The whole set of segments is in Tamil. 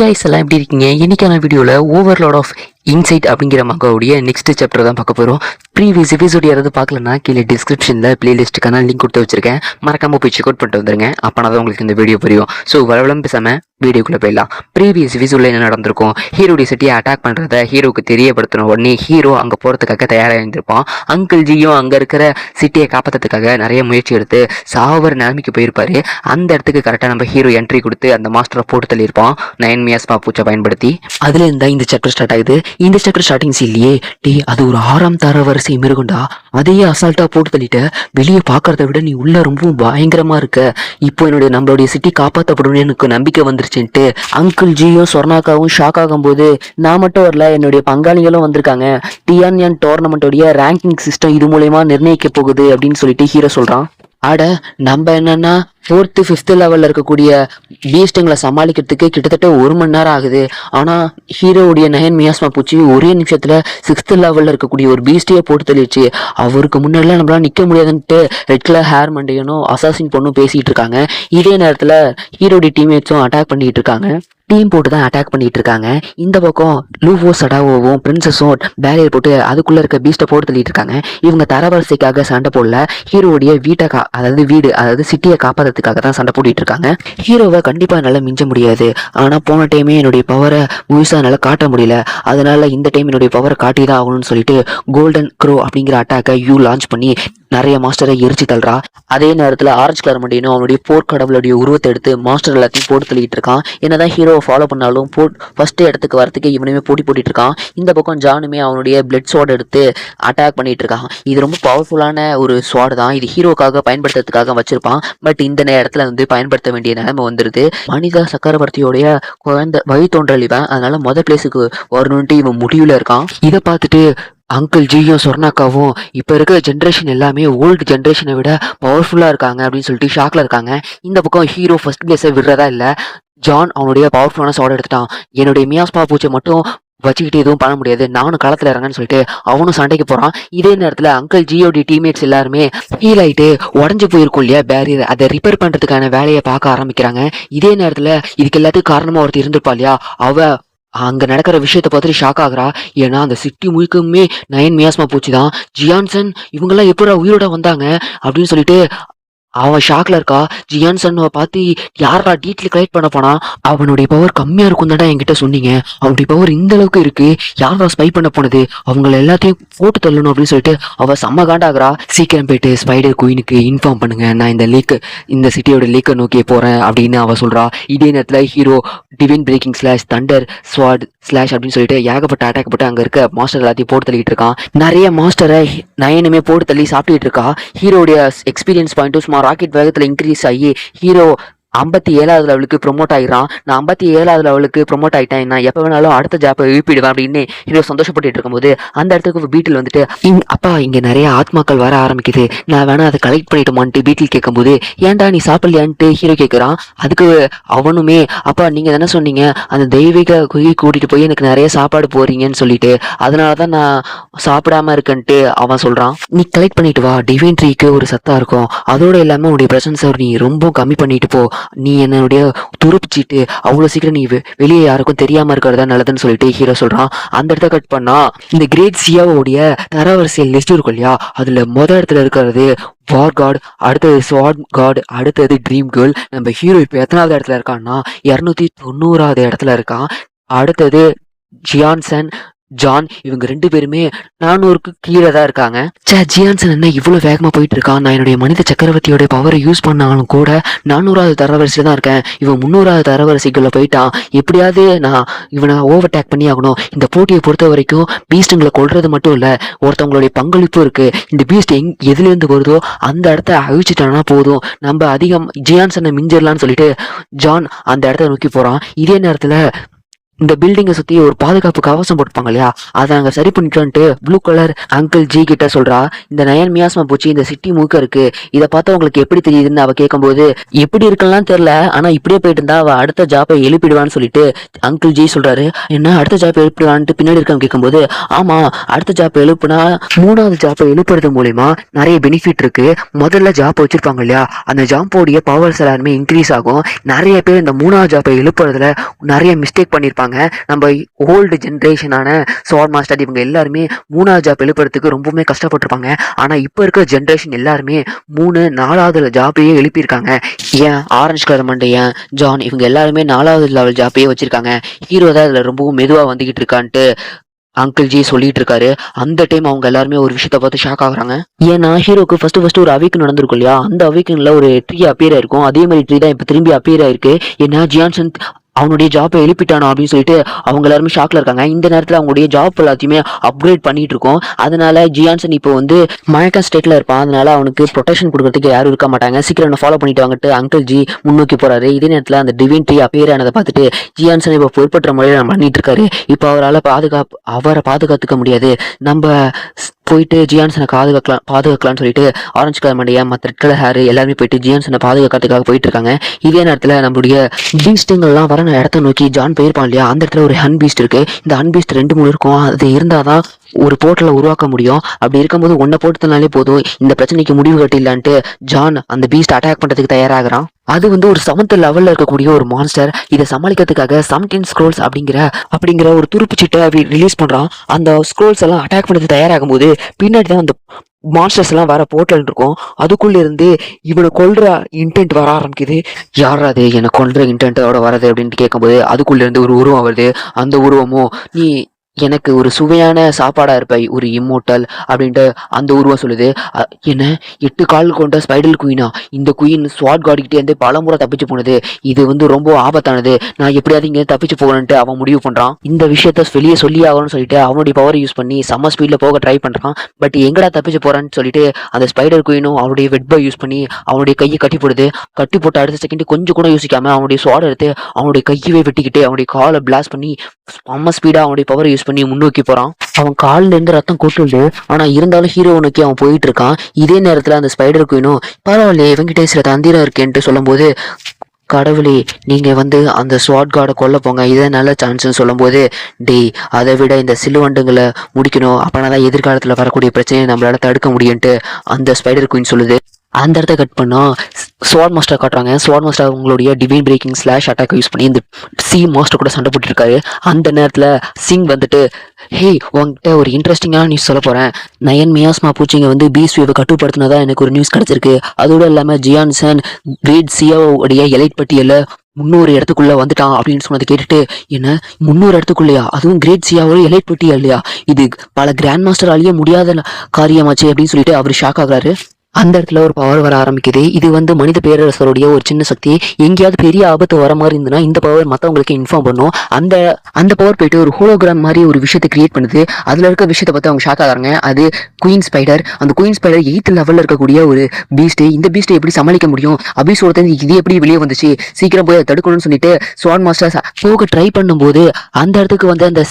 கைஸ் எல்லாம் எப்படி இருக்கீங்க? இன்னைக்கான வீடியோவில் ஓவர்லோட் ஆஃப் இன்சைட் அப்படிங்கிற மகாவுடைய நெக்ஸ்ட் சாப்டர் தான் பார்க்க போகிறோம். ப்ரீவியஸ் எபிசோட் யாராவது பார்க்கலன்னா கீழே டிஸ்கிரிப்ஷனில் பிளேலிஸ்ட்டுக்கான லிங்க் கொடுத்து வச்சிருக்கேன். மறக்காம போய் செக் அவுட் பண்ணிட்டு வந்துருங்க. அப்போனா தான் உங்களுக்கு இந்த வீடியோ புரியும். ஸோ வரவளம் பேசாமல் வீடியோக்குள்ளே போயிடலாம். ப்ரீவியஸ் எபிசோடில் என்ன நடந்திருக்கும்? ஹீரோடைய சிட்டியை அட்டாக் பண்ணுறத ஹீரோக்கு தெரியப்படுத்தின உடனே ஹீரோ அங்கே போகிறதுக்காக தயாராக இருந்திருப்பான். அங்கிள் ஜியும் அங்கே இருக்கிற சிட்டியை காப்பாற்றுறதுக்காக நிறைய முயற்சி எடுத்து சாவர நிலைமைக்கு போயிருப்பாரு. அந்த இடத்துக்கு கரெக்டாக நம்ம ஹீரோ என்ட்ரி கொடுத்து அந்த மாஸ்டரை போட்டு தள்ளியிருப்பான் 9 மியாஸ்மா பூச்சை பயன்படுத்தி. அதுல இருந்தா இந்த சாப்டர் ஸ்டார்ட் ஆகுது. இந்த சாப்டர் ஸ்டார்டிங் சீன்லயே அது ஒரு 6ஆம் தர வரிசை மிருகண்டா, அதையே அசால்ட்டா போட்டு தள்ளிட்ட, வெளியே பாக்குறத விட நீ உள்ள ரொம்பவும் பயங்கரமா இருக்க, இப்போ நம்மளுடைய சிட்டி காப்பாற்றப்படும் எனக்கு நம்பிக்கை வந்துருச்சுன்ட்டு அங்கிள் ஜியும் சொர்ணாக்காவும் ஷாக் ஆகும் போது, நான் மட்டும் வரல, என்னுடைய பங்காளிகளும் வந்திருக்காங்க, டிஎன்என் டோர்னமெண்டோடைய ரேங்கிங் சிஸ்டம் இது மூலயமா நிர்ணயிக்க போகுது அப்படின்னு சொல்லிட்டு ஹீரோ சொல்றான். ஆட நம்ம என்னன்னா 4th 5th லெவல்ல இருக்கக்கூடிய பீஸ்டுங்களை சமாளிக்கிறதுக்கு கிட்டத்தட்ட 1 மணி நேரம் ஆகுது. ஆனா ஹீரோவுடைய 9 மியாஸ்மா பூச்சி ஒரே நிமிஷத்துல 6th லெவல்ல இருக்கக்கூடிய ஒரு பீஸ்டையே போட்டு தள்ளிடுச்சு. அவருக்கு முன்னாடிலாம் நம்மளால நிக்க முடியாதுன்ட்டு ரெட் கலர் ஹேர் மண்டையனும் அசாசின் பொண்ணும் பேசிட்டு இருக்காங்க. இதே நேரத்துல ஹீரோடைய டீம்மேட்ஸும் அட்டாக் பண்ணிட்டு இருக்காங்க. டீம் போட்டு தான் அட்டாக் பண்ணிட்டு இருக்காங்க. இந்த பக்கம் லூவோ சடாவோவும் பிரின்சஸும் பேரியர் போட்டு அதுக்குள்ள இருக்க பீஸ்ட்டை போட்டு தள்ளிட்டு இருக்காங்க. இவங்க தரவரிசைக்காக சண்டை போடல, ஹீரோடைய அதாவது சிட்டியை காப்பாற்றுறதுக்காக தான் சண்டை போட்டுட்டு இருக்காங்க. ஹீரோவை கண்டிப்பா என்னால மிஞ்ச முடியாது, ஆனா போன டைமே என்னுடைய பவரை முழுசா என்னால காட்ட முடியல, அதனால இந்த டைம் என்னுடைய பவரை காட்டி தான் ஆகணும்னு சொல்லிட்டு கோல்டன் க்ரோ அப்படிங்கிற அட்டாக்கை லான்ச் பண்ணி நிறைய மாஸ்டரை எரிச்சு தள்ளுறா. அதே நேரத்துல ஆரஞ்சு கலர் மண்டியனும் அவனுடைய போர்க்கடவுளுடைய உருவத்தை எடுத்து மாஸ்டர் எல்லாத்தையும் போட்டு தள்ளிட்டு இருக்கான். என்னதான் ஹீரோவை ஃபாலோ பண்ணாலும் ஃபர்ஸ்ட் இடத்துக்கு வரத்துக்கு இவனுமே போட்டிட்டு இருக்கான். இந்த பக்கம் ஜானுமே அவனுடைய பிளட் ஸ்வாட் எடுத்து அட்டாக் பண்ணிட்டு இருக்கான். இது ரொம்ப பவர்ஃபுல்லான ஒரு ஸ்வாட் தான், இது ஹீரோக்காக பயன்படுத்துறதுக்காக வச்சிருப்பான். பட் இந்த நேரத்துல பயன்படுத்த வேண்டிய நிலைமை வந்துருது. மனித சக்கரவர்த்தியோடைய குழந்தை வழி தோன்றல் இவன், அதனால முதல் பிளேஸுக்கு வரணும்ட்டு இவன் முடிவுல இருக்கான். இதை பார்த்துட்டு அங்கிள் ஜியும் சொர்ணாக்காவும் இப்ப இருக்கிற ஜென்ரேஷன் எல்லாமே ஓல்டு ஜென்ரேஷனை விட பவர்ஃபுல்லா இருக்காங்க அப்படின்னு சொல்லிட்டு ஷாக்ல இருக்காங்க. இந்த பக்கம் ஹீரோ ஃபர்ஸ்ட் பிளேஸை விடுறதா இல்ல, ஜான் அவனுடைய பவர்ஃபுல்லான ஸ்வாட் எடுத்துட்டான். என்னுடைய மியாஸ்மா பூச்சை மட்டும் வச்சுக்கிட்டு எதுவும் பண்ண முடியாது, நானும் களத்துல இறங்கன்னு சொல்லிட்டு அவனும் சண்டைக்கு போறான். இதே நேரத்துல அங்கிள் ஜியோடைய டீம்மேட்ஸ் எல்லாருமே ஹீல் ஆயிட்டு உடஞ்சு போயிருக்கும் இல்லையா பேரியர், அதை ரிப்பேர் பண்றதுக்கான வேலையை பார்க்க ஆரம்பிக்கிறாங்க. இதே நேரத்துல இதுக்கு எல்லாத்துக்கும் காரணமா ஒருத்தர் இருந்திருப்பா இல்லையா, அவ அங்க நடக்கிற விஷயத்த பார்த்துட்டு ஷாக் ஆகுறா. ஏன்னா அந்த சிட்டி முழுக்குமே 9 மியாஸ்மா பூச்சி தான். ஜியான்சன் இவங்கெல்லாம் எப்படா உயிரோட வந்தாங்க அப்படின்னு சொல்லிட்டு அவன் ஷாக்ல இருக்கா. ஜியான்சன் பார்த்து யாரா டீட்டெயில் கலெக்ட் பண்ண போனா, அவனுடைய பவர் கம்மியா இருக்கும் தான்டா என்கிட்ட சொன்னீங்க, அவனுடைய பவர் இந்த அளவுக்கு இருக்கு, யாரா ஸ்பை பண்ண போனது, அவங்கள எல்லாத்தையும் போட்டு தள்ளணும் அப்படின்னு சொல்லிட்டு அவ செம்ம காண்டாகிறா. சீக்கிரம் போயிட்டு ஸ்பைடர் குயினுக்கு இன்ஃபார்ம் பண்ணுங்க, நான் இந்த சிட்டியோட லீக்கை நோக்கி போறேன் அப்படின்னு அவ சொல்றா. இதே நேரத்துல hero divine breaking slash thunder swat slash அப்படின்னு சொல்லிட்டு ஏகப்பட்ட அட்டாக் போட்டு அங்க இருக்க மாஸ்டர் எல்லாத்தையும் போட்டு தள்ளிட்டு இருக்கான். நிறைய மாஸ்டரை 9மே போட்டு தள்ளி சாப்பிட்டுட்டு இருக்கா. ஹீரோடைய எக்ஸ்பீரியன்ஸ் பாயிண்ட்டும் சும்மா ராக்கெட் வேகத்துல இன்க்ரீஸ் ஆகி ஹீரோ 57வது லெவலுக்கு ப்ரொமோட் ஆகிறான். நான் 57வது லெவலுக்கு ப்ரொமோட் ஆயிட்டேன், நான் எப்போ வேணாலும் அடுத்த ஜாப்பை எழுப்பிடுவேன் அப்படின்னு ஹீரோ சந்தோஷப்பட்டு இருக்கும்போது அந்த இடத்துக்கு பீட்டில் வந்துட்டு அப்பா இங்க நிறைய ஆத்மாக்கள் வர ஆரம்பிக்குது, நான் வேணா அதை கலெக்ட் பண்ணிட்டுமான்ட்டு பீட்டில் கேட்கும்போது, ஏன்டா நீ சாப்பிடலையான்ட்டு ஹீரோ கேட்குறான். அதுக்கு அவனுமே அப்பா நீங்க தானே சொன்னீங்க அந்த தெய்வீக குகை கூட்டிட்டு போய் எனக்கு நிறைய சாப்பாடு போறீங்கன்னு சொல்லிட்டு, அதனாலதான் நான் சாப்பிடாம இருக்கேன்ட்டு அவன் சொல்றான். நீ கலெக்ட் பண்ணிட்டு வா, டிவைன் ட்ரீக்கு ஒரு சத்தா இருக்கும், அதோட இல்லாம உன்னுடைய பிரசன்ஸை நீ ரொம்ப கம்மி பண்ணிட்டு போ, நீ என்னுடைய துருப்பிச்சிட்டு அவ்வளவு சீக்கிரம் நீ வெளியே யாருக்கும் தெரியாம இருக்கிறதா நல்லதுன்னு சொல்லிட்டு ஹீரோ சொல்றான். அந்த இடத்த கட் பண்ணா இந்த கிரேட் சியாவோடைய தரவரிசையில் லிஸ்ட் இருக்கும் இல்லையா, அதுல இடத்துல இருக்கிறது வார் காட், அடுத்தது ஸ்வாட் காட், அடுத்தது ட்ரீம் கேர்ள். நம்ம ஹீரோ இப்ப எத்தனாவது இடத்துல இருக்கான்னா 290வது இடத்துல இருக்கான். அடுத்தது ஜியான்சன் ஜான், இவங்க 2 பேருமே 400க்கு கீழே தான் இருக்காங்க. ஜியான்சன் என்ன இவ்வளவு வேகமா போயிட்டு இருக்கான், நான் என்னுடைய மனித சக்கரவர்த்தியோட பவரை யூஸ் பண்ணாலும் கூட 400வது தரவரிசையில தான் இருக்கேன், இவன் 300வது தரவரிசைக்குள்ள போயிட்டான், எப்படியாவது நான் இவனை ஓவர்டேக் பண்ணி ஆகணும். இந்த போட்டியை பொறுத்த வரைக்கும் பீஸ்டுங்களை கொல்றது மட்டும் இல்ல, ஒருத்தவங்களுடைய பங்களிப்பும் இருக்கு. இந்த பீஸ்ட் எதுல இருந்து வருதோ அந்த இடத்த அழிச்சிட்டானா போதும், நம்ம அதிகம் ஜியான்சனை மிஞ்சிடலான்னு சொல்லிட்டு ஜான் அந்த இடத்த நோக்கி போறான். இதே நேரத்துல இந்த பில்டிங்கை சுத்தி ஒரு பாதுகாப்பு கவசம் போட்டுப்பாங்க இல்லையா, அதை அங்க சரி பண்ணிட்டோன்ட்டு ப்ளூ கலர் அங்கிள் ஜி கிட்ட சொல்றா. இந்த நயன் மியாஸ்மா பூச்சி இந்த சிட்டி மூக்க இருக்கு, இதை பார்த்தா உங்களுக்கு எப்படி தெரியுதுன்னு அவ கேட்கும்போது, எப்படி இருக்கலாம் தெரியல, ஆனா இப்படியே போயிட்டு இருந்தா அவ அடுத்த ஜாப்பை எழுப்பிடுவான்னு சொல்லிட்டு அங்கிள் ஜி சொல்றாரு. என்ன அடுத்த ஜாப்பை எழுப்பிடுவான்ட்டு பின்னாடி இருக்கான்னு கேட்கும்போது, ஆமா அடுத்த ஜாப்பை எழுப்புனா 3வது ஜாப்பை எழுப்புறது மூலியமா நிறைய பெனிஃபிட் இருக்கு. முதல்ல ஜாப் வச்சிருப்பாங்க இல்லையா, அந்த ஜாம்போடைய பவர்ஸ் எல்லாருமே இன்க்ரீஸ் ஆகும். நிறைய பேர் இந்த 3வது ஜாப்பை எழுப்புறதுல நிறைய மிஸ்டேக் பண்ணிருப்பாங்க. நம்ம ஓல்டு ஜென்ரேஷனான ஸ்வாட் மாஸ்டர் இவங்க எல்லாருமே 3வது ஜாப் எழுப்புறதுக்கு ரொம்பவுமே கஷ்டப்பட்டிருப்பாங்க. ஆனா இப்ப இருக்க ஜென்ரேஷன் எல்லாருமே 3, 4வது ஜாப்பையே எழுப்பியிருக்காங்க. ஏன் ஆரஞ்சு கலர் மண்டை, ஏன் ஜான் இவங்க எல்லாருமே 4வது லெவல் ஜாப்பையே வச்சிருக்காங்க. ஹீரோ தான் இதுல ரொம்பவும் மெதுவா வந்துகிட்டு இருக்கான்ட்டு அங்கிள் ஜி சொல்லிட்டு இருக்காரு. அந்த டைம் அவங்க எல்லாருமே ஒரு விஷயத்த பார்த்து ஷாக் ஆகுறாங்க. ஏன்னா ஹீரோக்கு ஃபர்ஸ்ட் ஒரு அவேக்கன் நடந்திருக்கும் இல்லையா, அந்த அவேக்கன்ல ஒரு ட்ரீ அப்பியர் ஆயிருக்கும். அதே மாதிரி ட்ரீ தான் இப்ப திரும்பி அப்பியர் ஆயிருக்கு. ஏன்னா ஜியான்சன் அவனுடைய ஜாப்பை எழுப்பிட்டானோ அப்படின்னு சொல்லிட்டு அவங்க எல்லாருமே ஷாக்ல இருக்காங்க. இந்த நேரத்துல அவங்களுடைய ஜாப் எல்லாத்தையுமே அப்கிரேட் பண்ணிட்டு இருக்கோம். அதனால ஜியான்சன் இப்போ வந்து மயக்கம் ஸ்டேட்ல இருப்பான். அதனால அவனுக்கு ப்ரொடெக்ஷன் கொடுக்கறதுக்கு யாரும் இருக்க மாட்டாங்க. சீக்கிரம் ஃபாலோ பண்ணிட்டு வாங்கிட்டு அங்கிள் ஜி முன்னோக்கி போறாரு. இதே நேரத்துல அந்த டிவின் ட்ரீ அப்பியர் ஆனதை பார்த்துட்டு ஜியான்சன் இப்போ பொறுப்பற்ற முறையில் பண்ணிட்டு இருக்காரு. இப்போ அவரால் அவரை பாதுகாத்துக்க முடியாது. நம்ம போயிட்டு ஜியான்சனை பாதுகாக்கலாம்னு சொல்லிட்டு ஆரஞ்சு கலர் மண்டையா மற்ற ரெட் கலர் ஹேர் எல்லாருமே போயிட்டு ஜியான்சனை பாதுகாக்கிறதுக்காக போயிட்டு இருக்காங்க. இதே நேரத்துல நம்மளுடைய பீஸ்டுங்கள்லாம் வர இடத்த நோக்கி ஜான் போயிருப்பான் இல்லையா, அந்த இடத்துல ஒரு ஹன் பீஸ்ட் இருக்கு. இந்த ஹன் பீஸ்ட் 2-3 இருக்கும். அது இருந்தாதான் ஒரு போர்ட்டலை உருவாக்க முடியும். அப்படி இருக்கும்போது ஒன்றை போட்டுனாலே போதும், இந்த பிரச்சனைக்கு முடிவு கட்டிடலான்ட்டு ஜான் அந்த பீஸ்ட் அட்டாக் பண்றதுக்கு தயாராகிறான். அது வந்து ஒரு 7th லெவல்ல இருக்கக்கூடிய ஒரு மான்ஸ்டர். இதை சமாளிக்கிறதுக்காக 17 ஸ்க்ரோல்ஸ் அப்படிங்கிற ஒரு துருப்பு சீட்டை ரிலீஸ் பண்றான். அந்த ஸ்க்ரோல்ஸ் எல்லாம் அட்டாக் பண்றதுக்கு தயாராகும் போது பின்னாடி தான் அந்த மான்ஸ்டர்ஸ் எல்லாம் வர போர்ட்டல் இருக்கும். அதுக்குள்ள இருந்து இவனை கொல்ற இன்டென்ட் வர ஆரம்பிக்குது. யாராது என்னை கொல்ற இன்டென்ட்டோட வரது அப்படின்னு கேட்கும்போது அதுக்குள்ள இருந்து ஒரு உருவம் வருது. அந்த உருவமும் நீ எனக்கு ஒரு சுவையான சாப்பாடா இருப்பாய், ஒரு இம்மோட்டல் அப்படின்ட்டு அந்த உருவம் சொல்லுது. என்ன 8 கால் கொண்ட ஸ்பைடல் குயினா? இந்த குயின் ஸ்வாட் கார்டுகிட்டே இருந்து பல முறை தப்பிச்சு போனது. இது வந்து ரொம்ப ஆபத்தானது. நான் எப்படியாவது இங்கே தப்பிச்சு போகணுன்ட்டு அவன் முடிவு பண்றான். இந்த விஷயத்த வெளியே சொல்லி ஆகணும்னு சொல்லிட்டு அவனுடைய பவரை யூஸ் பண்ணி செம்ம ஸ்பீட்ல போக ட்ரை பண்றான். பட் எங்கடா தப்பிச்சு போறான்னு சொல்லிட்டு அந்த ஸ்பைடர் குயினும் அவனுடைய வெட்பை யூஸ் பண்ணி அவனுடைய கையை கட்டி போடுது. கட்டி போட்ட அடுத்த செகண்ட் கொஞ்சம் கூட யோசிக்காம அவனுடைய ஸ்வாட் எடுத்து அவனுடைய கையவே வெட்டிக்கிட்டு அவனுடைய காலை பிளாஸ்ட் பண்ணி செம்ம ஸ்பீடா அவனுடைய பவரை யூஸ் பண்ணி முன்னோக்கி போறான். அவன் காலில இருந்து ரத்தம் கொட்டுது. ஆனா இருந்தாலும் ஹீரோ நோக்கி அவன் போயிட்டு இருக்கான். இதே நேரத்துல அந்த ஸ்பைடர் குயினும் பரவாயில்லையே இவங்கிட்ட சில தந்திரம் இருக்கேன்ட்டு சொல்லும் போது, கடவுளே நீங்க வந்து அந்த ஸ்வாட் கார்டை கொல்ல போங்க, இதே நல்ல சான்ஸ்ன்னு சொல்லும் போது, டேய் அதை விட இந்த சிலுவண்டுங்களை முடிக்கணும், அப்பனாதான் எதிர்காலத்துல வரக்கூடிய பிரச்சனையை நம்மளால தடுக்க முடியும்ட்டு அந்த ஸ்பைடர் குயின் சொல்லுது. அந்த இடத்த கட் பண்ணா ஸ்வாட் மாஸ்டர் காட்டுறாங்க. ஸ்வாட் மாஸ்டர் உங்களுடைய divine breaking slash attack use பண்ணி இந்த சி மாஸ்டர் கூட சண்டை போட்டு இருக்காரு. அந்த நேரத்துல சிங் வந்துட்டு, ஹே உங்ககிட்ட ஒரு இன்ட்ரெஸ்டிங்கான நியூஸ் சொல்ல போறேன். நயன் மியாஸ்மா பூச்சிங்க வந்து பீஸ் வேவை கட்டுப்படுத்தினதா எனக்கு ஒரு நியூஸ் கிடைச்சிருக்கு. அதோட இல்லாம ஜியான்சன் கிரேட் சியாவுடைய எலைட் பட்டியல 300 இடத்துக்குள்ள வந்துட்டான் அப்படின்னு சொன்னதை கேட்டுட்டு, என்ன 300 இடத்துக்குள்ளையா, அதுவும் கிரேட் சியாவோட எலைட் பட்டியல் இல்லையா, இது பல கிராண்ட் மாஸ்டராலேயே முடியாத காரியமாச்சு அப்படின்னு சொல்லிட்டு அவர் ஷாக் ஆகுறாரு. அந்த இடத்துல ஒரு பவர் வர ஆரம்பிக்குது. இது வந்து மனித பேரரசருடைய ஒரு சின்ன சக்தி. எங்கேயாவது பெரிய ஆபத்து வர மாதிரி இருந்ததுன்னா இந்த பவர் மற்றவங்களுக்கு இன்ஃபார்ம் பண்ணும். அந்த பவர் போயிட்டு ஒரு ஹோலோகிராம் மாதிரி ஒரு விஷயத்தை கிரியேட் பண்ணுது. அதுல இருக்க விஷயத்தை பார்த்து அவங்க ஷாக் ஆகிறாங்க. அது குயின் ஸ்பைடர். அந்த குயின் ஸ்பைடர் 8th லெவல்ல இருக்கக்கூடிய ஒரு பீஸ்ட். இந்த பீஸ்ட்டை எப்படி சமாளிக்க முடியும், அபிசோட இது எப்படி வெளியே வந்துச்சு, சீக்கிரம் போய் அதை தடுக்கணும்னு சொல்லிட்டு ஸ்வாட் மாஸ்டர் போக ட்ரை பண்ணும்போது அந்த இடத்துக்கு வந்து அந்த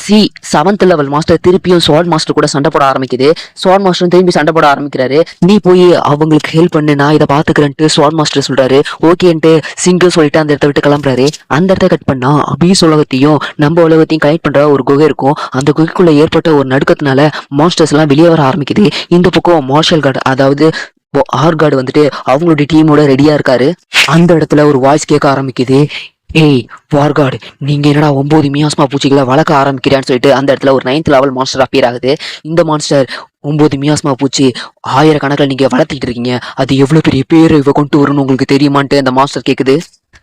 7th லெவல் மாஸ்டர் திருப்பியும் ஸ்வாட் மாஸ்டர் கூட சண்டை போட ஆரம்பிக்குது. ஸ்வாட் மாஸ்டர் திரும்பி சண்டை போட ஆரம்பிக்கிறாரு. நீ போய் அவங்களுக்கு ஹெல்ப் பண்ணு, நான் இதை பாத்துக்கிறேன்ட்டு ஸ்வாட் மாஸ்டர் சொல்றாரு. ஓகேன்ட்டு சிங்கு சொல்லிட்டு அந்த இடத்த விட்டு கிளம்புறாரு. அந்த இடத்த கட் பண்ணா அபீஸ் உலகத்தையும் நம்ம உலகத்தையும் கனெக்ட் பண்ற ஒரு குகை இருக்கும். அந்த குகைக்குள்ள ஏற்பட்ட ஒரு நடுக்கத்தினால மான்ஸ்டர்ஸ் எல்லாம் வெளியே வர ஆரம்பிக்குது. இந்த பக்கம் மார்ஷல் கார்டு அதாவது ஆர்கார்டு வந்துட்டு அவங்களுடைய டீமோட ரெடியா இருக்காரு. அந்த இடத்துல ஒரு வாய்ஸ் கேட்க ஆரம்பிக்குது, ஏய் வார்கார்டு நீங்க என்னடா 9 மியாஸ்மா பூச்சிகளை வளர்க்க ஆரம்பிக்கிறான்னு சொல்லிட்டு அந்த இடத்துல ஒரு 9th லெவல் மான்ஸ்டர் அப்பியர் ஆகுது. இந்த மான்ஸ்டர் 9 மியாஸ்மா பூச்சி 1000 கணக்கில் நீங்க வளர்த்திட்டு இருக்கீங்க, அது எவ்வளவு பெரிய பேரை இவ கொண்டு வரணும்னு உங்களுக்கு தெரியுமான்ட்டு அந்த மான்ஸ்டர் கேக்குது.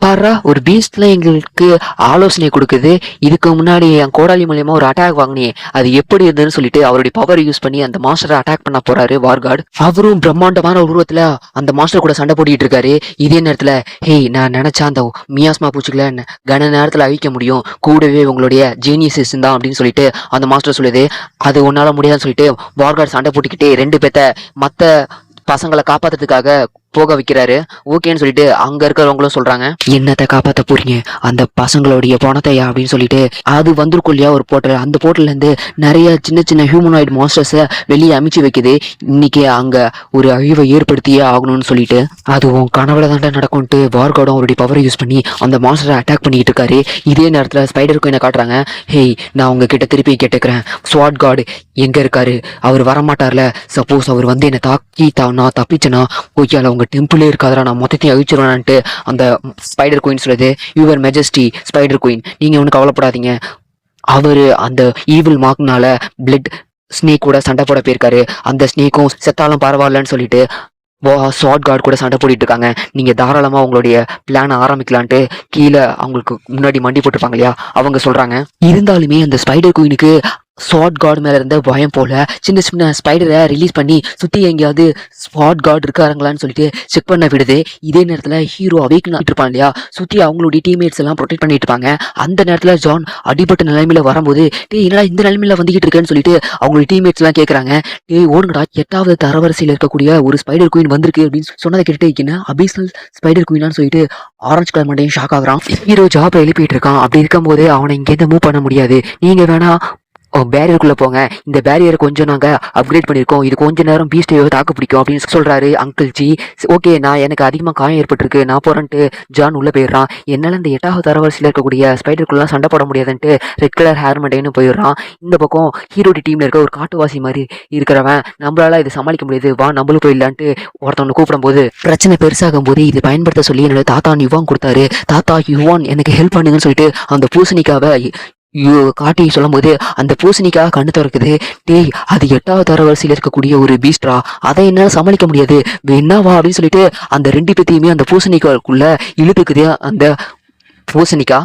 பாரா ஒரு பீஸ்ட்ல எங்களுக்கு ஆலோசனை கொடுக்குது. இதுக்கு முன்னாடி என் கோடாலி மூலியமா ஒரு அட்டாக் வாங்கினே, அது எப்படி இருந்ததுன்னு சொல்லிட்டு அவருடைய பவர் யூஸ் பண்ணி அந்த மாஸ்டரை அட்டாக் பண்ண போறாரு வார்கார்டு. அவரும் பிரம்மாண்டமான உருவத்துல அந்த மாஸ்டர் கூட சண்டை போட்டுட்டு இருக்காரு. இதே நேரத்துல, ஹேய் நான் நினைச்சா அந்த மியாஸ்மா பூச்சிகளை கன நேரத்துல அழிக்க முடியும், கூடவே உங்களுடைய ஜீனியஸ் தான் அப்படின்னு சொல்லிட்டு அந்த மாஸ்டர் சொல்லுது. அது ஒன்னால முடியாதுன்னு சொல்லிட்டு வார்கார்டு சண்டை போட்டுக்கிட்டே 2 பேத்த மத்த பசங்களை காப்பாத்துறதுக்காக போக வைக்கிறாரு. ஓகேன்னு சொல்லிட்டு அங்க இருக்கிறவங்களும் சொல்றாங்க, என்னத்தை காப்பாத்த போறீங்க, அந்த பசங்களுடைய பணத்தையா அப்படின்னு சொல்லிட்டு அது வந்திருக்கும் இல்லையா ஒரு போர்ட்டல், அந்த போர்ட்டல்ல இருந்து நிறைய சின்ன சின்ன ஹியூமனாய்டு மான்ஸ்டர்ஸை வெளியே அமைச்சு வைக்குது. இன்னைக்கு அங்க ஒரு அழிவை ஏற்படுத்தியே ஆகணும்னு சொல்லிட்டு அதுவும் கனவுல தாண்டா நடக்கும்ட்டு வார்கார்டும் அவருடைய பவரை யூஸ் பண்ணி அந்த மான்ஸ்டரை அட்டாக் பண்ணிட்டு இருக்காரு. இதே நேரத்துல ஸ்பைடர் குயினை காட்டுறாங்க. ஹேய், நான் உங்ககிட்ட திருப்பி கேட்டுக்கிறேன், ஸ்வாட் கார்டு எங்க இருக்காரு, அவர் வரமாட்டார்ல, சப்போஸ் அவர் வந்து என்னை தாக்கி நான் தப்பிச்சேன்னா கொய்யால உங்க டெம்பிளே இருக்காதரா, நான் மொத்தத்தையும் அழிச்சிருவேன்ட்டு அந்த ஸ்பைடர் குயின் சொல்லுது. யுவர் மெஜஸ்டி ஸ்பைடர் குயின், நீங்க ஒன்றும் கவலைப்படாதீங்க, அவரு அந்த ஈவில் மார்க்னால பிளட் ஸ்னேக் கூட சண்டை போட போயிருக்காரு, அந்த ஸ்னேக்கும் செத்தாலும் பரவாயில்லன்னு சொல்லிட்டு ஷார்ட் கார்டு கூட சண்டை போட்டுட்டு இருக்காங்க. நீங்க தாராளமா உங்களுடைய பிளான் ஆரம்பிக்கலான்ட்டு கீழே அவங்களுக்கு முன்னாடி மண்டி போட்டுருப்பாங்க இல்லையா, அவங்க சொல்றாங்க. இருந்தாலுமே அந்த ஸ்பைடர் குயினுக்கு ஸ்வாட் கார்டு மேல இருந்த பயம் போல சின்ன சின்ன ஸ்பைடரை ரிலீஸ் பண்ணி சுத்தி எங்கேயாவது ஸ்வாட் கார்டு இருக்காருங்களான்னு சொல்லிட்டு செக் பண்ண விடுது. இதே நேரத்துல ஹீரோ அவேக்கன் இருப்பான் இல்லையா, சுத்தி அவங்களுடைய டீம்மேட்ஸ் எல்லாம் ப்ரொடெக்ட் பண்ணிட்டு இருப்பாங்க. அந்த நேரத்துல ஜான் அடிபட்ட நிலைமையில வரும்போது, டேய் என்னடா இந்த நிலைமையில வந்துகிட்டு இருக்கேன்னு சொல்லிட்டு அவங்களுடைய டீம்மேட்ஸ் எல்லாம் கேட்கறாங்க. டேய் ஓடுங்கடா, 8வது தரவரிசையில இருக்கக்கூடிய ஒரு ஸ்பைடர் குயின் வந்திருக்கு அப்படின்னு சொன்னதை கேட்டுட்டு என்ன அபிஷனல் ஸ்பைடர் குயினான்னு சொல்லிட்டு ஆரஞ்சு கலர் மண்டையும் ஷாக் ஆகுறான். ஹீரோ ஜாப் எழுப்பிட்டு இருக்கான். அப்படி இருக்கும் போது அவனை இங்கேருந்து மூவ் பண்ண முடியாது, நீங்க வேணா பேரியருக்குள்ள போங்க, இந்த பேரியரை கொஞ்சம் நாங்க அப்கிரேட் பண்ணிருக்கோம், இது கொஞ்ச நேரம் பீஸ்டையோ தாக்கு பிடிக்கும் அப்படின்னு சொல்றாரு அங்கிள் ஜி. ஓகே, நான் எனக்கு அதிகமா காயம் ஏற்பட்டிருக்கு, நான் போறேன்ட்டு ஜான் உள்ள போயிடுறான். என்னால இந்த 8வது தரவரிசையில இருக்கக்கூடிய ஸ்பைடருக்குள்ள சண்டை போட முடியாதுன்ட்டு ரெட் கலர் ஹேர் மண்டைன்னு போயிடுறான். இந்த பக்கம் ஹீரோடி டீம்ல இருக்க ஒரு காட்டுவாசி மாதிரி இருக்கிறவன், நம்மளால இதை சமாளிக்க முடியாது, வா நம்மளும் போயிடலான்ட்டு ஒருத்தவனை கூப்பிடும் போது பிரச்சனை பெருசாகும் போது இதை பயன்படுத்த சொல்லி என்னோட தாத்தா யுவான் கொடுத்தாரு, தாத்தா யுவான் எனக்கு ஹெல்ப் பண்ணுங்கன்னு சொல்லிட்டு அந்த பூசணிக்காவை காட்டி சொல்லும் போது அந்த பூசணிக்காக கண்ணு திறக்குது. டேய், அது 8வது தரவரிசையில் இருக்கக்கூடிய ஒரு பீஸ்ட்ரா, அதை என்னால சமாளிக்க முடியாது, என்னவா அப்படின்னு சொல்லிட்டு அந்த 2 பேத்தையுமே அந்த பூசணிக்காக்குள்ள இழுத்துக்குது அந்த பூசணிக்கா.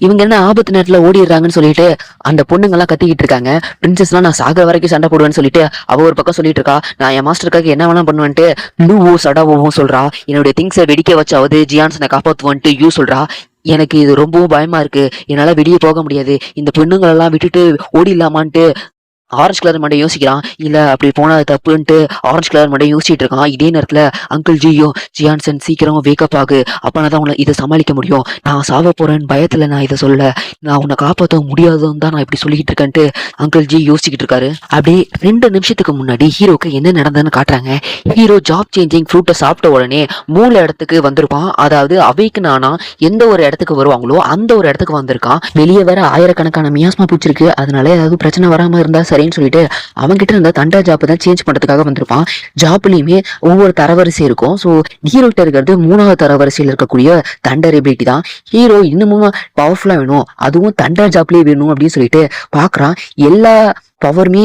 இவங்க என்ன ஆபத்து நேரத்துல ஓடிடுறாங்கன்னு சொல்லிட்டு அந்த பொண்ணுங்கெல்லாம் கத்திக்கிட்டு இருக்காங்க. பிரின்சஸ்லாம் நான் சாகர வரைக்கும் சண்டை போடுவேன்னு சொல்லிட்டு அவ ஒரு பக்கம் சொல்லிட்டு இருக்கா, நான் என் மாஸ்டருக்காக என்ன வேணா பண்ணுவேன்ட்டு லூவோ சடாவோவும் சொல்றா. என்னுடைய திங்ஸை வெடிக்க வச்சாவது ஜியான்சனை காப்பாற்றுவான்ட்டு யூ சொல்றா. எனக்கு இது ரொம்பவும் பயமா இருக்கு, என்னால வெளியே போக முடியாது, இந்த பெண்ணுங்களெல்லாம் விட்டுட்டு ஓடிடலாமான்ட்டு ஆரஞ்சு கலர் மண்டை யோசிக்கிறான். இல்ல அப்படி போனா தப்புன்ட்டு ஆரஞ்சு கலர் மண்டை யோசிச்சுட்டு இருக்கான். இதே நேரத்துல அங்கிள் ஜியோ, ஜியான்சன் சீக்கிரம் வேக்கப் ஆகு, அப்பனா தான் உன்னை இதை சமாளிக்க முடியும், நான் சாவ போறேன்னு பயத்துல நான் இதை சொல்ல, நான் உன்னை காப்பாற்ற முடியாதுன்னு தான் நான் இப்படி சொல்லிக்கிட்டு இருக்கேன்ட்டு அங்கிள் ஜி யோசிச்சுக்கிட்டு இருக்காரு. அப்படியே 2 நிமிஷத்துக்கு முன்னாடி ஹீரோக்கு என்ன நடந்ததுன்னு காட்டுறாங்க. ஹீரோ ஜாப் சேஞ்சிங் ஃப்ரூட்டை சாப்பிட்ட உடனே 3 இடத்துக்கு வந்திருப்பான். அதாவது அவைக்கு நானா எந்த ஒரு இடத்துக்கு வருவாங்களோ அந்த ஒரு இடத்துக்கு வந்திருக்கான். வெளியே வேற ஆயிரக்கணக்கான மியாஸ்மா பூச்சிருக்கு, அதனால ஏதாவது பிரச்சனை வராம இருந்தா சரின்னு சொல்லிட்டு அவன்கிட்ட இருந்த தண்டா ஜாப் தான் சேஞ்ச் பண்றதுக்காக வந்திருப்பான். ஜாப்லயுமே ஒவ்வொரு தரவரிசை இருக்கும். ஸோ ஹீரோ கிட்ட இருக்கிறது 3வது தரவரிசையில் இருக்கக்கூடிய தண்டர் எபிலிட்டி தான். ஹீரோ இன்னமும் பவர்ஃபுல்லா வேணும், அதுவும் தண்டர் ஜாப்லயே வேணும் அப்படின்னு சொல்லிட்டு பாக்குறான். எல்லா பவருமே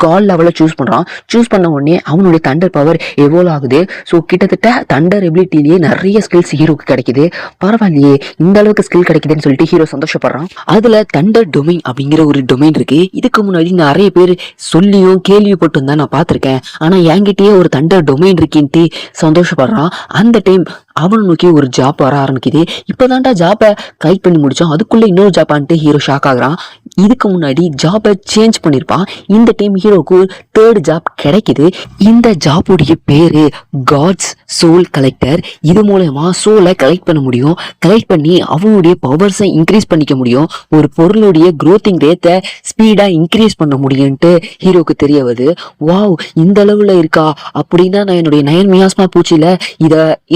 கால் லெவலில் சூஸ் பண்ணுறான். சூஸ் பண்ண உடனே அவனுடைய தண்டர் பவர் எவ்வளோ ஆகுது. ஸோ கிட்டத்தட்ட தண்டர் எபிலிட்டிலேயே நிறைய ஸ்கில்ஸ் ஹீரோக்கு கிடைக்குது. பரவாயில்லையே, இந்த அளவுக்கு ஸ்கில் கிடைக்குதுன்னு சொல்லிட்டு ஹீரோ சந்தோஷப்படுறான். அதுல தண்டர் டொமைன் அப்படிங்கிற ஒரு டொமைன் இருக்கு. இதுக்கு முன்னாடி நிறைய பேர் சொல்லியும் கேள்விப்பட்டும் தான் நான் பார்த்துருக்கேன். ஆனா என்கிட்டயே ஒரு தண்டர் டொமைன் இருக்குன்ட்டு சந்தோஷப்படுறான். அந்த டைம் அவனை நோக்கி ஒரு ஜாப் வர ஆரம்பிக்குது. இப்போதான்டா ஜாப்பை கைட் பண்ணி முடிச்சோம், அதுக்குள்ள இன்னொரு ஜாப்பான்ட்டு ஹீரோ ஷாக் ஆகுறான். இதுக்கு முன்னாடி ஜாப்பை சேஞ்ச் பண்ணிருப்பான். இந்த டைம் ஹீரோக்கு 3rd ஜாப் கிடைக்குது. இந்த ஜாப்புடைய பேரு காட்ஸ் சோல் கலெக்டர். இது மூலமா சோலை கலெக்ட் பண்ண முடியும். கலெக்ட் பண்ணி அவனுடைய பவர்ஸை இன்க்ரீஸ் பண்ணிக்க முடியும். ஒரு பொருளுடைய க்ரோத்திங் ரேட்டை ஸ்பீடா இன்க்ரீஸ் பண்ண முடியும்ட்டு ஹீரோக்கு தெரிய வருது. வாவ், இந்த அளவுல இருக்கா அப்படின்னா நான் என்னுடைய 9 மியாஸ்மா பூச்சியில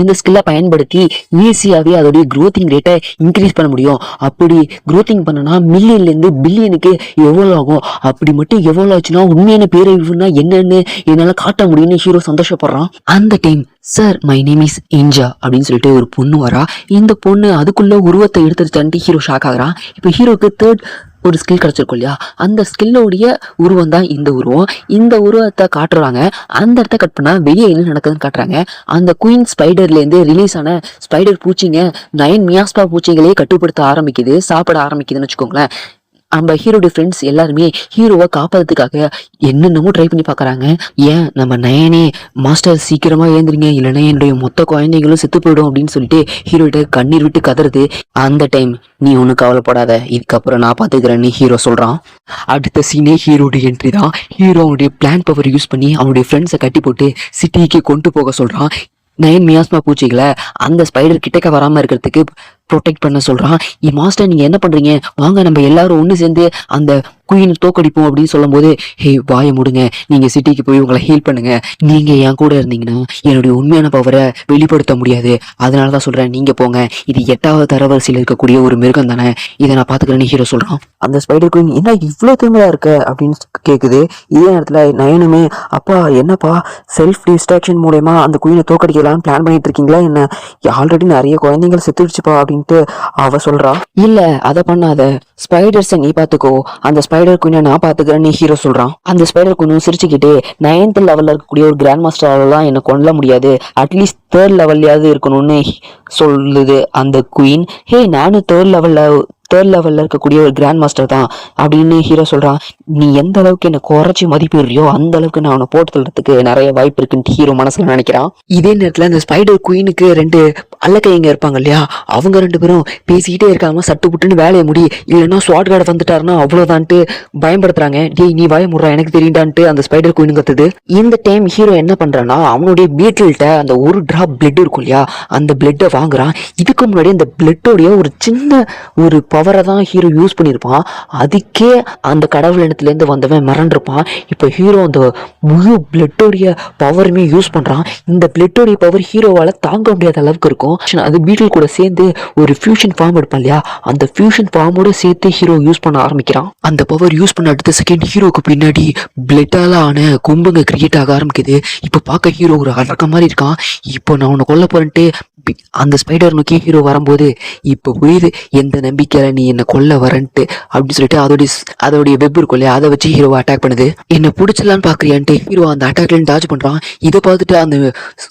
இந்த ஸ்கில்லை பயன்படுத்தி ஈஸியாவே அதோடைய க்ரோத்திங் ரேட்டை இன்க்ரீஸ் பண்ண முடியும். அப்படி க்ரோத்திங் பண்ணனா மில்லியன்ல இருந்து பில்லியனுக்கு எவ்வளவு ஆகும், அப்படி மட்டும் எவ்வளவு ஆச்சுன்னா உண்மையான பேரழிவுனா என்னன்னு என்னால காட்ட முடியும்னு ஹீரோ சந்தோஷப்படுறான். அந்த time sir my name is இன்ஜா அப்படின்னு சொல்லிட்டு ஒரு பொண்ணு வரா. இந்த பொண்ணு அதுக்குள்ள உருவத்தை எடுத்துட்டு ஹீரோ ஷாக் ஆகுறான். இப்போ ஹீரோக்கு 3rd ஒரு ஸ்கில் கிடைச்சிருக்கும் இல்லையா, அந்த ஸ்கில்லோடைய உருவம் தான் இந்த உருவம். இந்த உருவத்தை காட்டுறாங்க. அந்த இடத்த கட் பண்ணா வெளியே என்ன நடக்குதுன்னு காட்டுறாங்க. அந்த குயின் ஸ்பைடர்ல இருந்து ரிலீஸ் ஆன ஸ்பைடர் பூச்சிங்க 9 மியாஸ்பா பூச்சிங்களே கட்டுப்படுத்த ஆரம்பிக்குது, சாப்பிட ஆரம்பிக்குதுன்னு வச்சுக்கோங்களேன். நம்ம ஹீரோடைய ஃப்ரெண்ட்ஸ் எல்லாருமே ஹீரோவை காப்பாறதுக்காக என்னென்னமோ ட்ரை பண்ணி பார்க்குறாங்க. ஏன் நம்ம நயனே மாஸ்டர் சீக்கிரமா ஏந்திரிங்க, இல்லைன்னா என்னுடைய மொத்த குழந்தைங்களும் செத்து போயிடும் அப்படின்னு சொல்லிட்டு ஹீரோகிட்ட கண்ணீர் விட்டு கதறுது. அந்த டைம் நீ ஒன்றும் கவலைப்படாத, இதுக்கப்புறம் நான் பார்த்துக்கிறேன்னு ஹீரோ சொல்கிறான். அடுத்த சீனே ஹீரோடைய என்ட்ரி தான். ஹீரோ அவனுடைய பிளான் பவர் யூஸ் பண்ணி அவனுடைய ஃப்ரெண்ட்ஸை கட்டி போட்டு சிட்டிக்கு கொண்டு போக சொல்கிறான். நயன் மியாஸ்மா பூச்சிகளை அந்த ஸ்பைடர் கிட்டக்க வராம இருக்கிறதுக்கு ப்ரொடெக்ட் பண்ண சொல்றான். மாஸ்டர் நீங்க என்ன பண்றீங்க, வாங்க நம்ம எல்லாரும் ஒண்ணு சேர்ந்து அந்த குயினை தோக்கடிப்போம் அப்படின்னு சொல்லும் போது, ஹே வாய முடுங்க, நீங்க சிட்டிக்கு போய் உங்களை ஹீல் பண்ணுங்க, நீங்க என் கூட இருந்தீங்கன்னா என்னுடைய உண்மையான பவரை வெளிப்படுத்த முடியாது, அதனாலதான் சொல்றேன் நீங்க போங்க, இது 8வது தரவரிசையில் இருக்கக்கூடிய ஒரு மிருகம் தானே, இதை நான் பாத்துக்கிறேன்னு ஹீரோ சொல்றான். அந்த ஸ்பைடர் குயின் என்ன இவ்வளவு திமிரா இருக்க அப்படின்னு கேக்குது. இதே நேரத்துல நயனுமே, அப்பா என்னப்பா செல்ஃப் டிஸ்ட்ராக்ஷன் மூலயமா அந்த குயினை தோக்கடிக்கலாம்னு பிளான் பண்ணிட்டு இருக்கீங்களா என்ன, ஆல்ரெடி நிறைய குழந்தைகள் செத்துடுச்சுப்பா அப்படின்ட்டு அவ சொல்றா. இல்ல அதை பண்ணாத, ஸ்பைடர்ஸை நீ பாத்துக்கோ, அந்த ஸ்பைடர் குயினை நான் பாத்துக்கிறேன்னு ஹீரோ சொல்றான். அந்த ஸ்பைடர் குயினும் சிரிச்சுக்கிட்டு, 9th லெவல்ல இருக்கக்கூடிய ஒரு கிராண்ட் மாஸ்டராலாம் என்ன கொல்ல முடியாது, அட்லீஸ்ட் 3rd லெவல்லையாவது இருக்கணும்னு சொல்லுது அந்த குயின். ஹே நானும் 3rd லெவல்ல இருக்கக்கூடிய ஒரு கிராண்ட் மாஸ்டர் தான் அப்படின்னு ஹீரோ சொல்றான். நீ எந்த அளவுக்கு என்ன குறைச்சி மதிப்பிடுறியோ அந்த அளவுக்கு நான் அவனை போட்டு தள்ளுறதுக்கு நிறைய வாய்ப்பு இருக்குன்னு ஹீரோ மனசுல நினைக்கிறான். இதே நேரத்துல அந்த ஸ்பைடர் குயினுக்கு 2 அல்லக்கைங்க இருப்பாங்க இல்லையா, அவங்க 2 பேரும் பேசிக்கிட்டே இருக்காம சட்டு புட்டுன்னு வேலையை முடி, இல்லைன்னா ஸ்வாட் கார்டு வந்துட்டாருன்னா அவ்வளவுதான்ட்டு பயன்படுத்துறாங்க. டேய் நீ வாய முடுறா எனக்கு தெரியுண்டான்ட்டு அந்த ஸ்பைடர் குயின் கத்துது. இந்த டைம் ஹீரோ என்ன பண்றான்னா, அவனுடைய பீட்டில்கிட்ட அந்த ஒரு டிராப் பிளட் இருக்கும் இல்லையா, அந்த பிளட்டை வாங்குறான். இதுக்கு முன்னாடி அந்த பிளட்டோடைய ஒரு சின்ன ஒரு பவரை தான் ஹீரோ யூஸ் பண்ணியிருப்பான், அதுக்கே அந்த கடவுள் இனத்துலேருந்து வந்தவன் மிரண்டிருப்பான். இப்போ ஹீரோ அந்த முழு பிளட்டோடைய பவருமே யூஸ் பண்றான். இந்த பிளட்டோடைய பவர் ஹீரோவால தாங்க முடியாத அளவுக்கு இருக்கும். அது பீட்டில் கூட சேர்ந்து ஒரு ஃபியூஷன் ஃபார்ம் எடுப்பான் இல்லையா, அந்த ஃபியூஷன் ஃபார்மோட சேர்த்து ஹீரோ யூஸ் பண்ண ஆரம்பிக்கிறான். அந்த பவர் யூஸ் பண்ண அடுத்த செகண்ட் ஹீரோக்கு பின்னாடி பிளட்டால ஆன கும்பங்க கிரியேட் ஆக ஆரம்பிக்குது. இப்போ பார்க்க ஹீரோ ஒரு அடக்க மாதிரி இருக்கான். இப்போ நான் உன்னை கொல்ல போறேன்ட்டு அந்த ஸ்பைடர் நோக்கி ஹீரோ வரும்போது, இப்போ புரியுது எந்த நம்பிக்கையில நீ என்ன கொல்ல வரன்ட்டு அப்படின்னு சொல்லிட்டு அதோடைய வெப் இருக்கும் இல்லையா, அதை வச்சு ஹீரோவை அட்டாக் பண்ணுது. என்ன பிடிச்சலான்னு பாக்குறியான்ட்டு ஹீரோ அந்த அட்டாக்ல டாஜ் பண்றான். இதை பார்த்துட்டு அந்த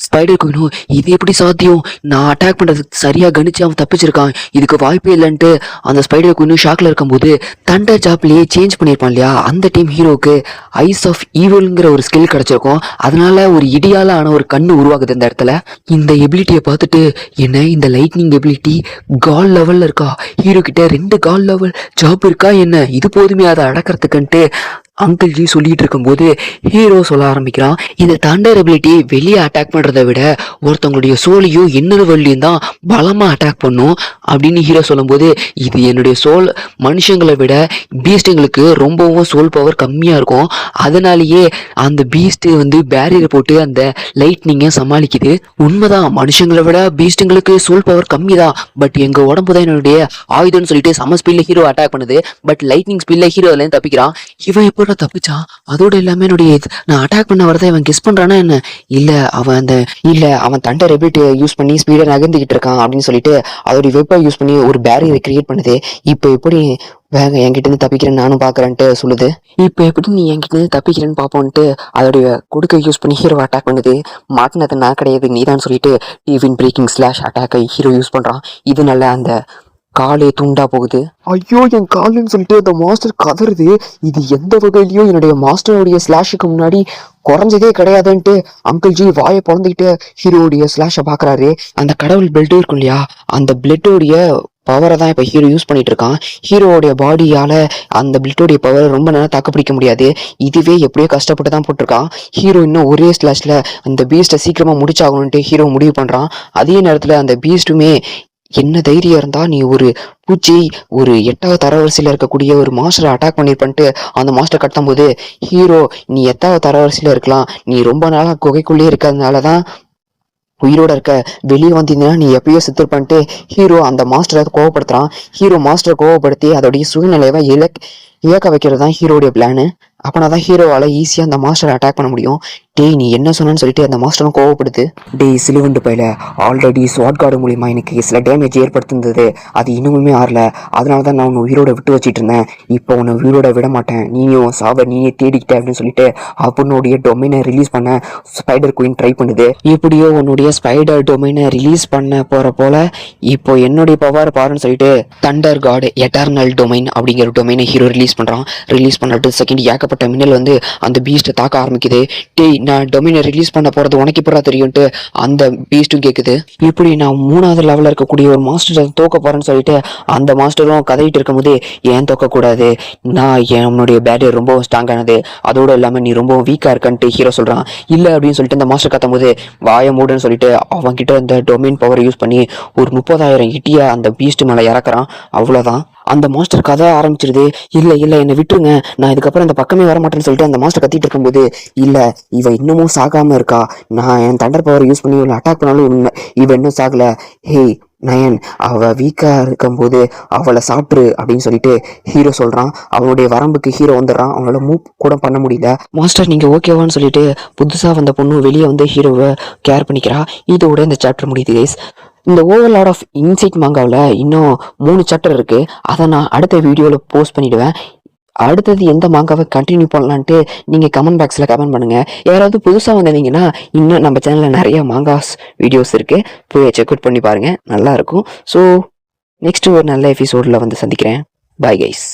ஸ்பைடர் குயினும், இது எப்படி சாத்தியம், நான் அட்டாக் பண்றது சரியா கணிச்சு அவன் தப்பிச்சிருக்கான், இதுக்கு வாய்ப்பே இல்லைன்ட்டு அந்த ஸ்பைடர் குயினும் ஷாக்ல இருக்கும்போது தண்டர் ஜாப்லயே சேஞ்ச் பண்ணியிருப்பான் இல்லையா, அந்த டைம் ஹீரோக்கு ஐஸ் ஆஃப் ஈவில்ங்கிற ஒரு ஸ்கில் கிடைச்சிருக்கும். அதனால ஒரு இடியால ஆன ஒரு கண்ணு உருவாகுது இந்த இடத்துல. இந்த எபிலிட்டியை பார்த்துட்டு, என்ன இந்த லைட்னிங் எபிலிட்டி கால் லெவல்ல இருக்கா, ஹீரோ கிட்ட 2 கால் லெவல் ஜாப் இருக்கா என்ன, இது போதுமே அதை அடக்கிறதுக்குன்ட்டு அங்கிள் ஜி சொல்லிட்டு இருக்கும்போது ஹீரோ சொல்ல ஆரம்பிக்கிறான். இந்த தண்டர் எபிலிட்டி வெளியே அட்டாக் பண்றதை விட ஒருத்தவங்களுடைய சோலையும் இன்னொரு வழியும் தான் பலமா அட்டாக் பண்ணும் அப்படின்னு ஹீரோ சொல்லும்போது, இது என்னுடைய சோல் மனுஷங்களை விட பீஸ்டுங்களுக்கு ரொம்பவும் சோல் பவர் கம்மியா இருக்கும், அதனாலேயே அந்த பீஸ்ட் பேரியர் போட்டு அந்த லைட்னிங்கை சமாளிக்குது. உண்மைதான், மனுஷங்களை விட பீஸ்டுங்களுக்கு சோல் பவர் கம்மி தான், பட் எங்க உடம்பு தான் என்னுடைய ஆயுதம்னு சொல்லிட்டு சம ஸ்பீட்ல ஹீரோ அட்டாக் பண்ணுது. பட் லைட்னிங் ஸ்பீட்ல ஹீரோ எல்லாம் தப்பிக்கிறான். இவன் எப்போ தப்பிச்சான், அதோட எல்லாமே என்னுடைய நான் அட்டாக் பண்ண வரதை இவன் கெஸ் பண்றானா என்ன, அவன் தண்டர் எபிலிட்டியை யூஸ் பண்ணி ஸ்பீடா நகர்ந்துகிட்டு இருக்கான் அப்படின்னு சொல்லிட்டு அதோடைய வெப்பை யூஸ் பண்ணி ஒரு பேரியரை கிரியேட் பண்ணுது. இப்போ எப்படி வேக என்கிட்ட இருந்து தப்பிக்கிறேன்னு நானும் பாக்குறேன்ட்டு சொல்லுது. இப்போ எப்படி நீ என்கிட்ட இருந்து தப்பிக்கிறேன்னு பாப்போன்ட்டு அதோடைய கொடுக்க யூஸ் பண்ணி ஹீரோ அட்டாக் பண்ணுது. மாட்டினது நான் கிடையாது நீதான் சொல்லிட்டு twin braking slash அட்டாக்கை hero use பண்றான். இதனால அந்த காலே துண்டா போகுது. ஐயோ என் காலுன்னு சொல்லிட்டு அந்த மாஸ்டர் கதறுது. இது எந்த வகையிலயும் என்னுடைய மாஸ்டருடைய ஸ்லாஷுக்கு முன்னாடி குறைஞ்சதே கிடையாதுன்ட்டு அங்கிள் ஜி வாயை பிறந்துக்கிட்டு ஹீரோடைய ஸ்லாஷை பாக்குறாரு. அந்த கடவுள் பிளட் இருக்கும் இல்லையா, அந்த பிளட்டோடைய பவரை தான் இப்போ ஹீரோ யூஸ் பண்ணிட்டு இருக்கான். ஹீரோடைய பாடியால அந்த பிளட்டோடைய பவர் ரொம்ப நேரம் தாக்கு பிடிக்க முடியாது. இதுவே எப்படியோ கஷ்டப்பட்டு தான் போட்டிருக்கான். ஹீரோ இன்னும் ஒரே ஸ்லாஷ்ல அந்த பீஸ்ட்டை சீக்கிரமா முடிச்சாகணும்ட்டு ஹீரோ முடிவு பண்றான். அதே நேரத்துல அந்த பீஸ்டுமே, என்ன தைரியம் இருந்தா நீ ஒரு பூச்சி ஒரு 8வது தரவரிசையில இருக்கக்கூடிய ஒரு மாஸ்டரை அட்டாக் பண்ணிருப்பன்ட்டு அந்த மாஸ்டர் கட்டும் போது, ஹீரோ நீ 8வது தரவரிசையில இருக்கலாம், நீ ரொம்ப நாளா குகைக்குள்ளேயே இருக்கிறதுனாலதான் உயிரோட இருக்க, வெளியே வந்தீங்கன்னா நீ எப்பயோ செத்துருப்பன்ட்டு ஹீரோ அந்த மாஸ்டரை கோவப்படுத்துறான். ஹீரோ மாஸ்டரை கோவப்படுத்தி அதோடைய சூழ்நிலையை இயக்க வைக்கிறது தான் ஹீரோடைய பிளானு. அப்பனாதான் ஹீரோவால ஈஸியா அந்த மாஸ்டரை அட்டாக் பண்ண முடியும். டேய் நீ என்ன சொன்னு சொல்லிட்டு அந்த மாஸ்டரும் கோவப்படுது. டேய் சிலுவண்டு பையில, ஆல்ரெடி ஸ்வாட் கார்டு மூலியமா எனக்கு சில டேமேஜ் ஏற்படுத்திருந்தது, அது இன்னுமே ஆறல, அதனாலதான் நான் உன்னை உயிரோட விட்டு வச்சிட்டு இருந்தேன், இப்போ உன்னை உயிரோட விட மாட்டேன், நீயும் சாவ நீயே தேடிக்கிட்ட அப்படின்னு சொல்லிட்டு அவனுடைய டொமைனை ரிலீஸ் பண்ண ஸ்பைடர் குயின் ட்ரை பண்ணுது. எப்படியோ உன்னுடைய ஸ்பைடர் டொமைனை ரிலீஸ் பண்ண போல இப்போ என்னுடைய பவர் பாருன்னு சொல்லிட்டு தண்டர் காட் எட்டர்னல் டொமைன் அப்படிங்கிற டொமைனை ஹீரோ ரிலீஸ் பண்றான். ரிலீஸ் பண்ணிட்டு செகண்ட் ஏகப்பட்ட மின்னல் அந்த பீஸ்ட்டை தாக்க ஆரம்பிக்குது. டேய் நான் டொமினை ரிலீஸ் பண்ண போறது உனக்கு இப்படா தெரியும்ட்டு அந்த பீஸ்டும் கேக்குது. இப்படி நான் 3வது லெவல்ல இருக்கக்கூடிய ஒரு மாஸ்டர் தோக்க போறேன்னு சொல்லிட்டு அந்த மாஸ்டரும் கதையிட்டு இருக்கும்போது ஏன் தோக்க கூடாது, நான் என்னுடைய பேட்டரி ரொம்ப ஸ்ட்ராங்கானது, அதோட இல்லாம நீ ரொம்ப வீக்கா இருக்கன்ட்டு ஹீரோ சொல்றான். இல்ல அப்படின்னு சொல்லிட்டு அந்த மாஸ்டர் கத்தும் போது வாய மூடுன்னு சொல்லிட்டு அவன்கிட்ட இந்த டொமைன் பவர் யூஸ் பண்ணி ஒரு 30,000 இட்டிய அந்த பீஸ்ட் மேல இறக்குறான். அவ்வளவுதான், அந்த மாஸ்டர் கதை ஆரம்பிச்சிருது. இல்ல இல்ல என்னை விட்டுருங்க, நான் இதுக்கப்புறம் இந்த பக்கமே வர மாட்டேன்னு சொல்லிட்டு அந்த மாஸ்டர் கத்திட்டு இருக்கும்போது இல்ல இவ இன்னமும் சாகாம இருக்கா, நான் என் தண்டர் பவர் யூஸ் பண்ணி இவளை அட்டாக் பண்ணாலும் இவ இன்னும் சாகல. ஹே நயன், அவ வீக்கா இருக்கும்போது அவளை சாப்பிட்ரு அப்படின்னு சொல்லிட்டு ஹீரோ சொல்றான். அவனுடைய வரம்புக்கு ஹீரோ வந்துடுறான். அவனால மூவ் கூட பண்ண முடியல. மாஸ்டர் நீங்க ஓகேவான்னு சொல்லிட்டு புதுசா வந்த பொண்ணு வெளியே வந்து ஹீரோவை கேர் பண்ணிக்கிறா. இதோட இந்த சாப்டர் முடியுது கைஸ். இந்த ஓவர்லாட் ஆஃப் இன்சைட் மாங்காவில் இன்னும் 3 சாப்டர் இருக்குது. அதை நான் அடுத்த வீடியோவில் போஸ்ட் பண்ணிவிடுவேன். அடுத்தது எந்த மாங்காவை கண்டினியூ பண்ணலான்ட்டு நீங்கள் கமெண்ட் பாக்ஸில் கமெண்ட் பண்ணுங்கள். யாராவது புதுசாக வந்தீங்கன்னா இன்னும் நம்ம சேனலில் நிறைய மாங்காஸ் வீடியோஸ் இருக்குது, போய் செக் அவுட் பண்ணி பாருங்கள், நல்லாயிருக்கும். ஸோ நெக்ஸ்ட்டு ஒரு நல்ல எபிசோடில் வந்து சந்திக்கிறேன். Bye guys.